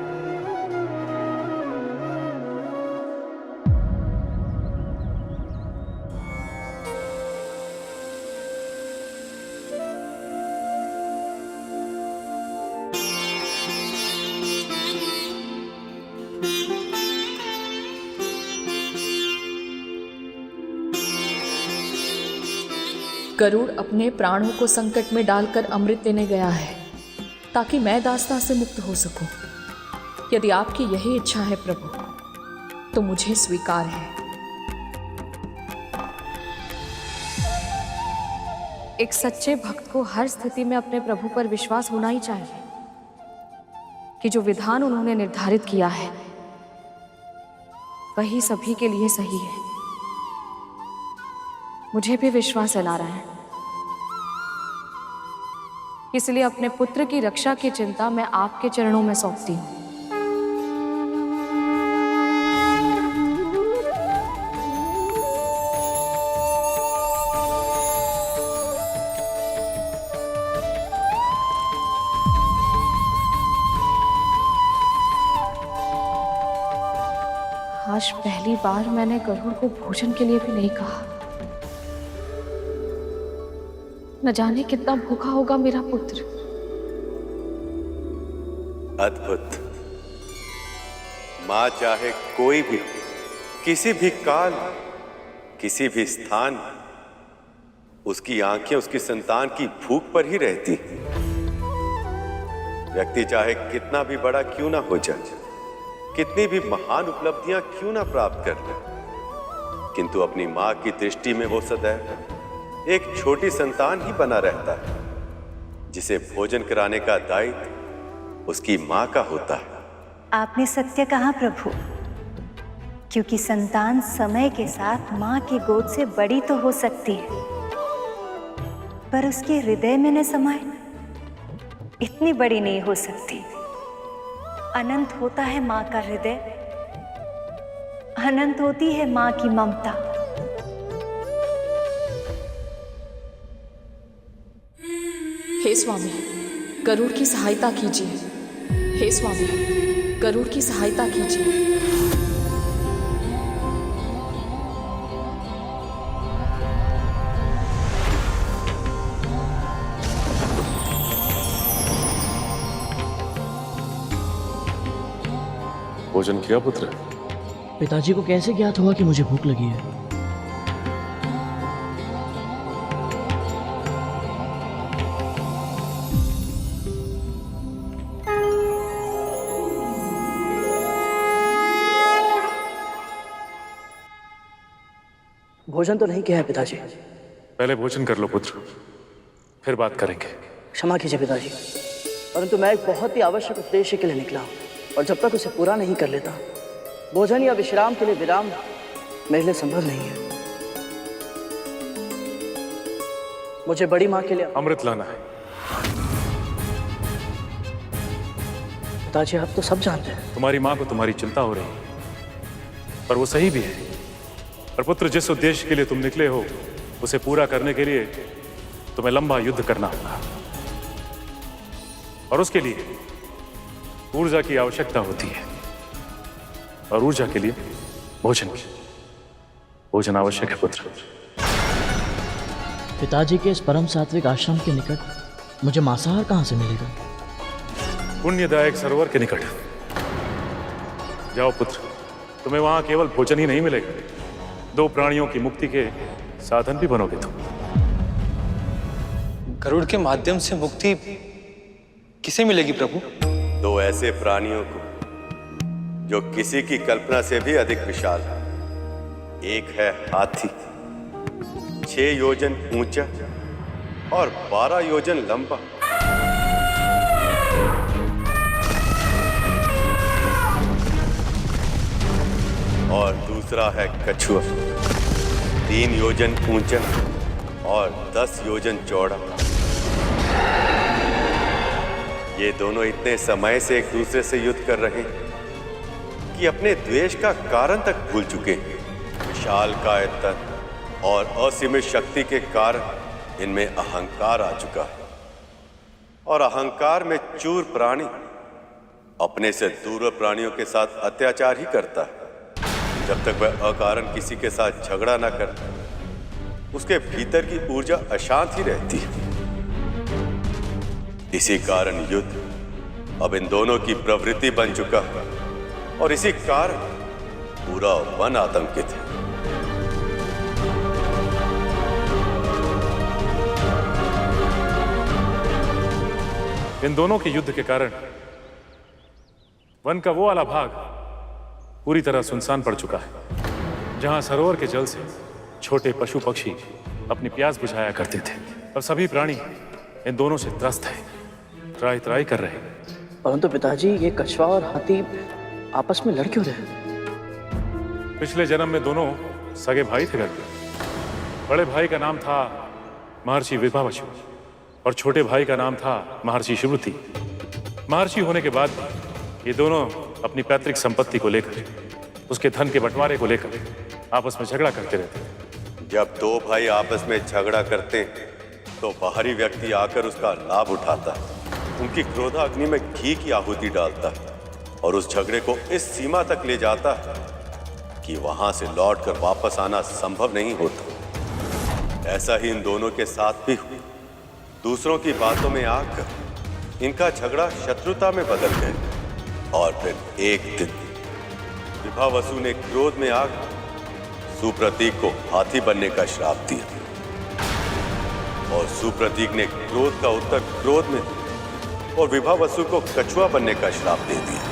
गरुड़ अपने प्राणों को संकट में डालकर अमृत देने गया है ताकि मैं दासता से मुक्त हो सकूं। यदि आपकी यही इच्छा है प्रभु, तो मुझे स्वीकार है। एक सच्चे भक्त को हर स्थिति में अपने प्रभु पर विश्वास होना ही चाहिए कि जो विधान उन्होंने निर्धारित किया है वही सभी के लिए सही है। मुझे भी विश्वास है नारायण, इसलिए अपने पुत्र की रक्षा की चिंता मैं आपके चरणों में सौंपती हूं। आज पहली बार मैंने गरुड़ को भोजन के लिए भी नहीं कहा। न जाने कितना भूखा होगा मेरा पुत्र। अद्भुत। मां चाहे कोई भी, किसी भी काल, किसी भी स्थान, उसकी आंखें उसकी संतान की भूख पर ही रहती। व्यक्ति चाहे कितना भी बड़ा क्यों ना हो जाए, कितनी भी महान उपलब्धियां क्यों ना प्राप्त कर ले, किंतु अपनी मां की दृष्टि में वो सदैव एक छोटी संतान ही बना रहता है, जिसे भोजन कराने का दायित्व उसकी मां का होता है। आपने सत्य कहा प्रभु, क्योंकि संतान समय के साथ मां की गोद से बड़ी तो हो सकती है, पर उसके हृदय में न समाए इतनी बड़ी नहीं हो सकती। अनंत होता है मां का हृदय, अनंत होती है मां की ममता। हे स्वामी, गरुड़ की सहायता कीजिए। हे स्वामी, गरुड़ की सहायता कीजिए। भोजन किया पुत्र? पिताजी को कैसे ज्ञात हुआ कि मुझे भूख लगी है? भोजन तो नहीं किया है पिताजी। पहले भोजन कर लो पुत्र, फिर बात करेंगे। क्षमा कीजिए पिताजी, परंतु मैं एक बहुत ही आवश्यक उद्देश्य के लिए निकला हूँ, और जब तक उसे पूरा नहीं कर लेता भोजन या विश्राम के लिए विराम मेरे लिए संभव नहीं है। मुझे बड़ी माँ के लिए अमृत लाना है। पिताजी आप तो सब जानते हैं। तुम्हारी माँ को तुम्हारी चिंता हो रही है, पर वो सही भी है। पर पुत्र, जिस उद्देश्य के लिए तुम निकले हो उसे पूरा करने के लिए तुम्हें लंबा युद्ध करना होगा, और उसके लिए ऊर्जा की आवश्यकता होती है, और ऊर्जा के लिए भोजन आवश्यक है पुत्र। पिताजी के इस परम सात्विक आश्रम के निकट मुझे मांसाहार कहां से मिलेगा? पुण्यदायक सरोवर के निकट जाओ पुत्र, तुम्हें वहां केवल भोजन ही नहीं मिलेगा, 2 प्राणियों की मुक्ति के साधन भी बनोगे तुम। गरुड़ के माध्यम से मुक्ति किसे मिलेगी प्रभु? 2 ऐसे प्राणियों को जो किसी की कल्पना से भी अधिक विशाल है। एक है हाथी, 6 योजन ऊंचा और 12 योजन लंबा। और दूसरा है कछुआ, 3 योजन ऊंचा और 10 योजन चौड़ा। ये दोनों इतने समय से एक दूसरे से युद्ध कर रहे हैं कि अपने द्वेष का कारण तक भूल चुके हैं। विशाल कायतन और असीमित शक्ति के कारण इनमें अहंकार आ चुका है, और अहंकार में चूर प्राणी अपने से दूर प्राणियों के साथ अत्याचार ही करता है। जब तक वह अकारण किसी के साथ झगड़ा ना कर, उसके भीतर की ऊर्जा अशांत ही रहती है। इसी कारण युद्ध अब इन दोनों की प्रवृत्ति बन चुका है, और इसी कारण पूरा वन आतंकित है। इन दोनों के युद्ध के कारण वन का वो वाला भाग पूरी तरह सुनसान पड़ चुका है। जहां सरोवर के जल से छोटे पशु पक्षी अपनी प्यास बुझाया करते थे, अब सभी प्राणी इन दोनों से त्रस्त है, त्राही त्राही कर रहे हैं। परंतु पिताजी, ये कछुआ और हाथी आपस में लड़ क्यों रहे? पिछले जन्म में दोनों सगे भाई थे। घर बड़े भाई का नाम था महर्षि विभावसु, और छोटे भाई का नाम था महर्षि शिवृति। महर्षि होने के बाद ये दोनों अपनी पैतृक संपत्ति को लेकर, उसके धन के बंटवारे को लेकर आपस में झगड़ा करते रहते। जब 2 भाई आपस में झगड़ा करते हैं तो बाहरी व्यक्ति आकर उसका लाभ उठाता है, उनकी क्रोधाग्नि में घी की आहुति डालता है, और उस झगड़े को इस सीमा तक ले जाता है कि वहां से लौटकर वापस आना संभव नहीं होता। ऐसा ही इन दोनों के साथ भी हुआ। दूसरों की बातों में आकर इनका झगड़ा शत्रुता में बदल गया, और फिर एक दिन विभावसु ने क्रोध में आकर सुप्रतीक को हाथी बनने का श्राप दिया, और सुप्रतीक ने क्रोध का उत्तर क्रोध में, और विभावसु को कछुआ बनने का श्राप दे दिया।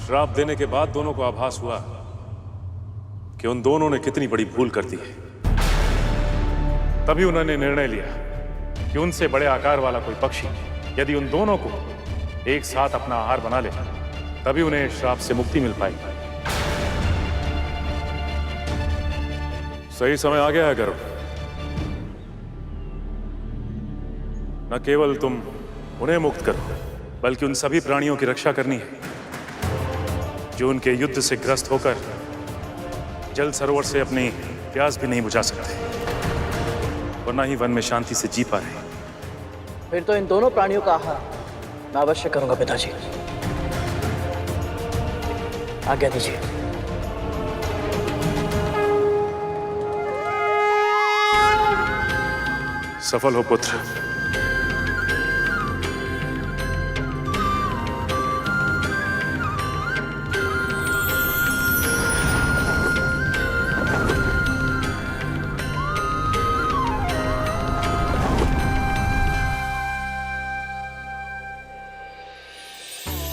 श्राप देने के बाद दोनों को आभास हुआ कि उन दोनों ने कितनी बड़ी भूल कर दी है। तभी उन्होंने निर्णय लिया कि उनसे बड़े आकार वाला कोई पक्षी यदि उन दोनों को एक साथ अपना आहार बना ले, तभी उन्हें श्राप से मुक्ति मिल पाएगी। सही समय आ गया है गरुड़। न केवल तुम उन्हें मुक्त करो, बल्कि उन सभी प्राणियों की रक्षा करनी है जो उनके युद्ध से ग्रस्त होकर जल सरोवर से अपनी प्यास भी नहीं बुझा सकते, और न ही वन में शांति से जी पा रहे। फिर तो इन दोनों प्राणियों का आहार मैं अवश्य करूंगा पिताजी। आज्ञा दीजिए। सफल हो पुत्र।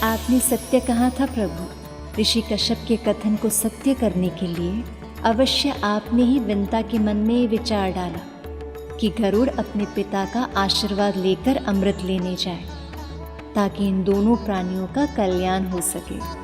आप आपने सत्य कहा था प्रभु। ऋषि कश्यप के कथन को सत्य करने के लिए अवश्य आपने ही विंता के मन में ये विचार डाला कि गरुड़ अपने पिता का आशीर्वाद लेकर अमृत लेने जाए, ताकि इन दोनों प्राणियों का कल्याण हो सके।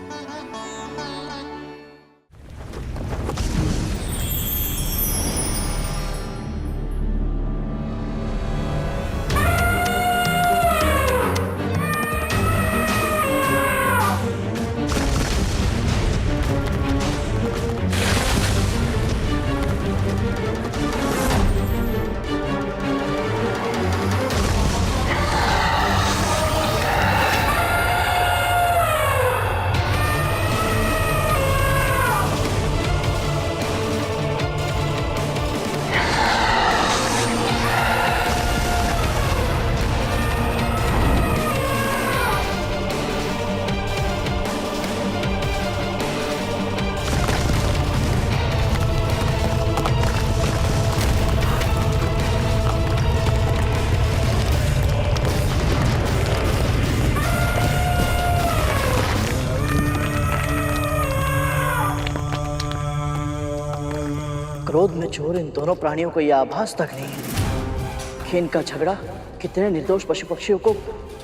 क्रोध में चोर इन दोनों प्राणियों को यह आभास तक नहीं है कि इनका झगड़ा कितने निर्दोष पशु पक्षियों को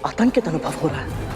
आतंकित अनुभव हो रहा है।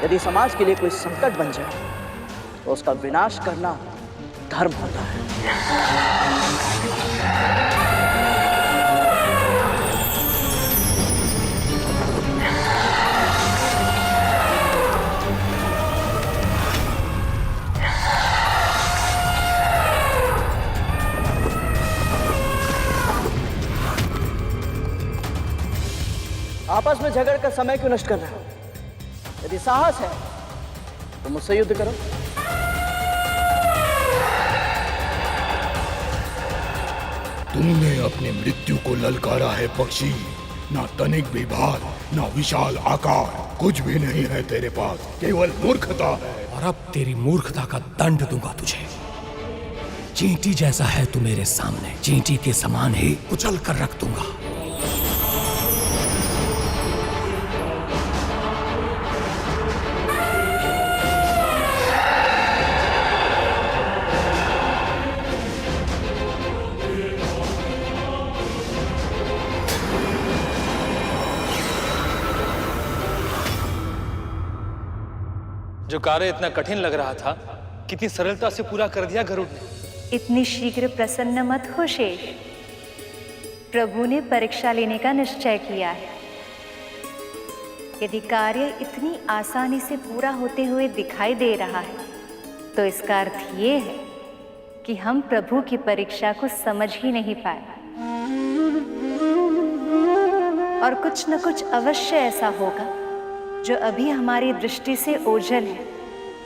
यदि समाज के लिए कोई संकट बन जाए तो उसका विनाश करना धर्म होता है। आपस में झगड़ कर समय क्यों नष्ट कर रहे हो? यदि साहस है तो मुझसे युद्ध करो। तुमने अपनी मृत्यु को ललकारा है पक्षी। ना तनिक विभाग, ना विशाल आकार, कुछ भी नहीं है तेरे पास, केवल मूर्खता है। और अब तेरी मूर्खता का दंड दूंगा तुझे। चींटी जैसा है तू मेरे सामने, चींटी के समान ही कुचल कर रख दूंगा। जो कार्य इतना कठिन लग रहा था, कितनी सरलता से पूरा कर दिया गरुड़ ने। इतनी शीघ्र प्रसन्न मत हो शेष। प्रभु ने परीक्षा लेने का निश्चय किया है। यदि कार्य इतनी आसानी से पूरा होते हुए दिखाई दे रहा है, तो इसका अर्थ ये है कि हम प्रभु की परीक्षा को समझ ही नहीं पाए, और कुछ न कुछ अवश्य ऐसा होगा जो अभी हमारी दृष्टि से ओझल है,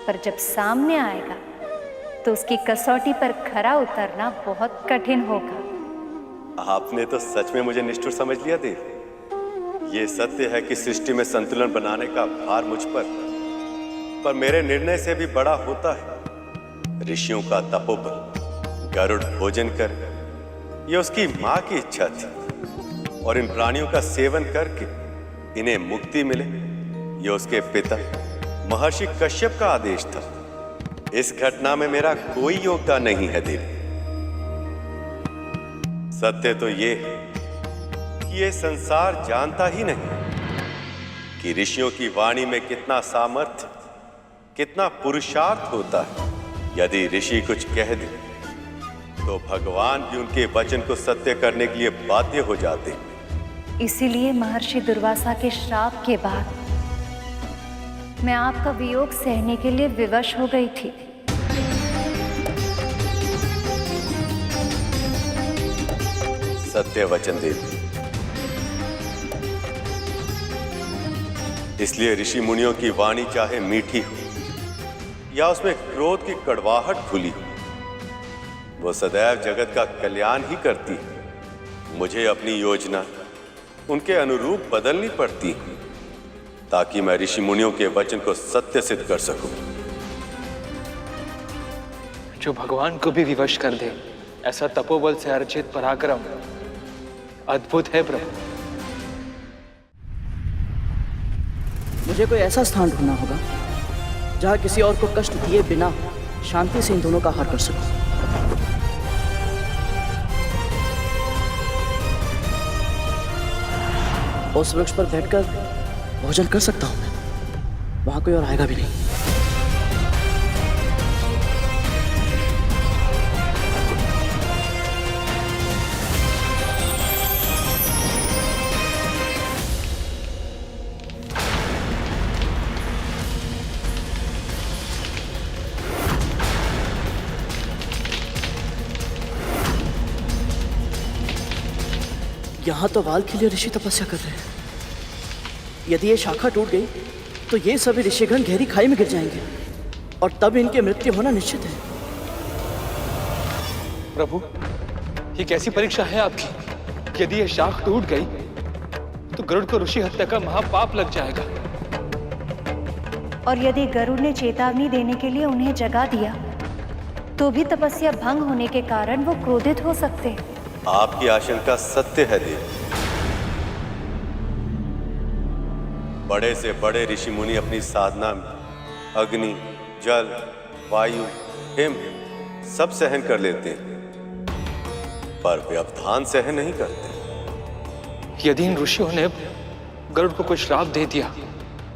पर जब सामने आएगा तो उसकी कसौटी पर खरा उतरना बहुत कठिन होगा। आपने तो सच में मुझे निष्ठुर समझ लिया देव। ये सत्य है कि सृष्टि में संतुलन बनाने का भार मुझ पर मेरे निर्णय से भी बड़ा होता है। ऋषियों का तपोबल, गरुड़ भोजन कर, ये उसकी मां की इच्छा थी, और इन प्राणियों का सेवन करके इन्हें मुक्ति मिले, ये उसके पिता महर्षि कश्यप का आदेश था। इस घटना में मेरा कोई योगदान नहीं है देवी। सत्य तो ये है कि ये संसार जानता ही नहीं कि ऋषियों की वाणी में कितना सामर्थ्य, कितना पुरुषार्थ होता है। यदि ऋषि कुछ कह दे तो भगवान भी उनके वचन को सत्य करने के लिए बाध्य हो जाते। इसीलिए महर्षि दुर्वासा के श्राप के बाद मैं आपका वियोग सहने के लिए विवश हो गई थी। सत्य वचन देवी, इसलिए ऋषि मुनियों की वाणी चाहे मीठी हो या उसमें क्रोध की कड़वाहट खुली हो, वो सदैव जगत का कल्याण ही करती है। मुझे अपनी योजना उनके अनुरूप बदलनी पड़ती है ताकि मैं ऋषि मुनियों के वचन को सत्य सिद्ध कर सकूं। जो भगवान को भी विवश कर दे, ऐसा तपोबल से अर्जित पराक्रम अद्भुत है प्रभु। मुझे कोई ऐसा स्थान ढूंढना होगा जहां किसी और को कष्ट दिए बिना शांति से इन दोनों का हार कर सकूं। उस वृक्ष पर बैठकर भोजन कर सकता हूं मैं, वहां कोई और आएगा भी नहीं। यहां तो वाल्कीलिय ऋषि तपस्या कर रहे हैं। यदि ये शाखा टूट गई तो ये सभी ऋषिगण गहरी खाई में गिर जाएंगे और तब इनकी मृत्यु होना निश्चित है। प्रभु, ये कैसी परीक्षा है आपकी? यदि ये शाख टूट गई तो गरुड़ को ऋषि हत्या का महापाप लग जाएगा। और यदि गरुड़ ने चेतावनी देने के लिए उन्हें जगा दिया तो भी तपस्या भंग होने के कारण वो क्रोधित हो सकते हैं। आपकी आशंका सत्य है देव। बड़े से बड़े ऋषि मुनि अपनी साधना में अग्नि, जल, वायु, हिम सब सहन कर लेते हैं, पर व्यवधान सहन नहीं करते। यदि इन ऋषियों ने गरुड़ को कोई श्राप दे दिया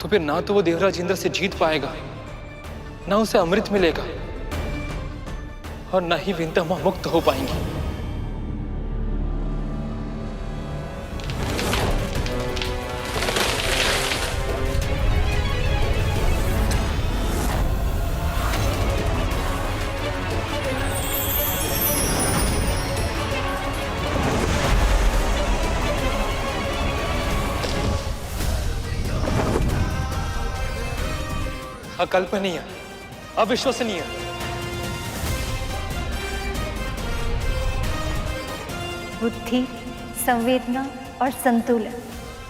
तो फिर ना तो वो देवराज इंद्र से जीत पाएगा, ना उसे अमृत मिलेगा और ना ही विंता मुक्त हो पाएंगी। अकल्पनीय, अविश्वसनीय। बुद्धि, संवेदना और संतुलन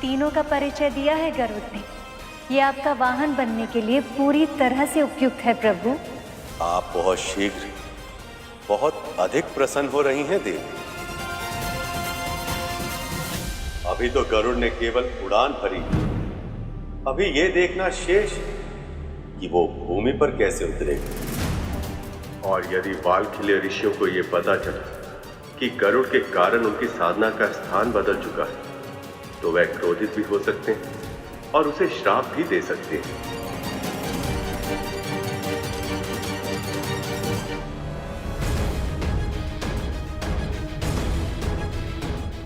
तीनों का परिचय दिया है गरुड़ ने। ये आपका वाहन बनने के लिए पूरी तरह से उपयुक्त है प्रभु। आप बहुत शीघ्र, बहुत अधिक प्रसन्न हो रही हैं देवी। अभी तो गरुड़ ने केवल उड़ान भरी, अभी ये देखना शेष है कि वो भूमि पर कैसे उतरेगा। और यदि वाल्कीलिय ऋषियों को यह पता चला कि गरुड़ के कारण उनकी साधना का स्थान बदल चुका है तो वह क्रोधित भी हो सकते हैं और उसे श्राप भी दे सकते हैं।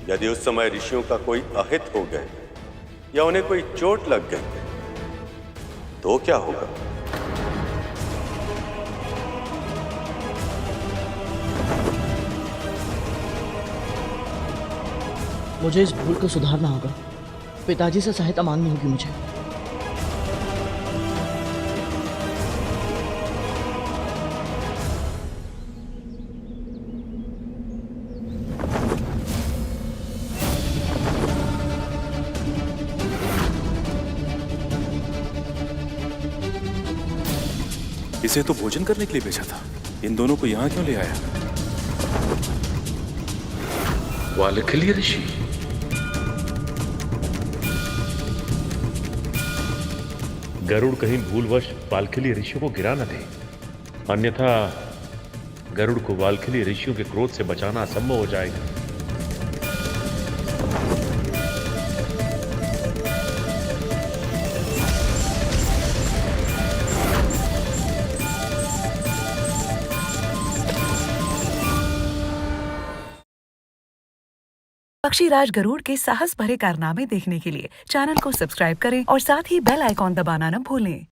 यदि उस समय ऋषियों का कोई अहित हो गए या उन्हें कोई चोट लग गई तो क्या होगा? मुझे इस भूल को सुधारना होगा। पिताजी से सहायता मांगनी होगी मुझे। इसे तो भोजन करने के लिए भेजा था, इन दोनों को यहां क्यों ले आया? वाल्कीलिय ऋषि, गरुड़ कहीं भूलवश वाल्कीलिय ऋषियों को गिरा न दे, अन्यथा गरुड़ को वाल्कीलिय ऋषियों के क्रोध से बचाना असंभव हो जाएगा। पक्षीराज गरुड़ के साहस भरे कारनामे देखने के लिए चैनल को सब्सक्राइब करें और साथ ही बेल आइकॉन दबाना न भूलें।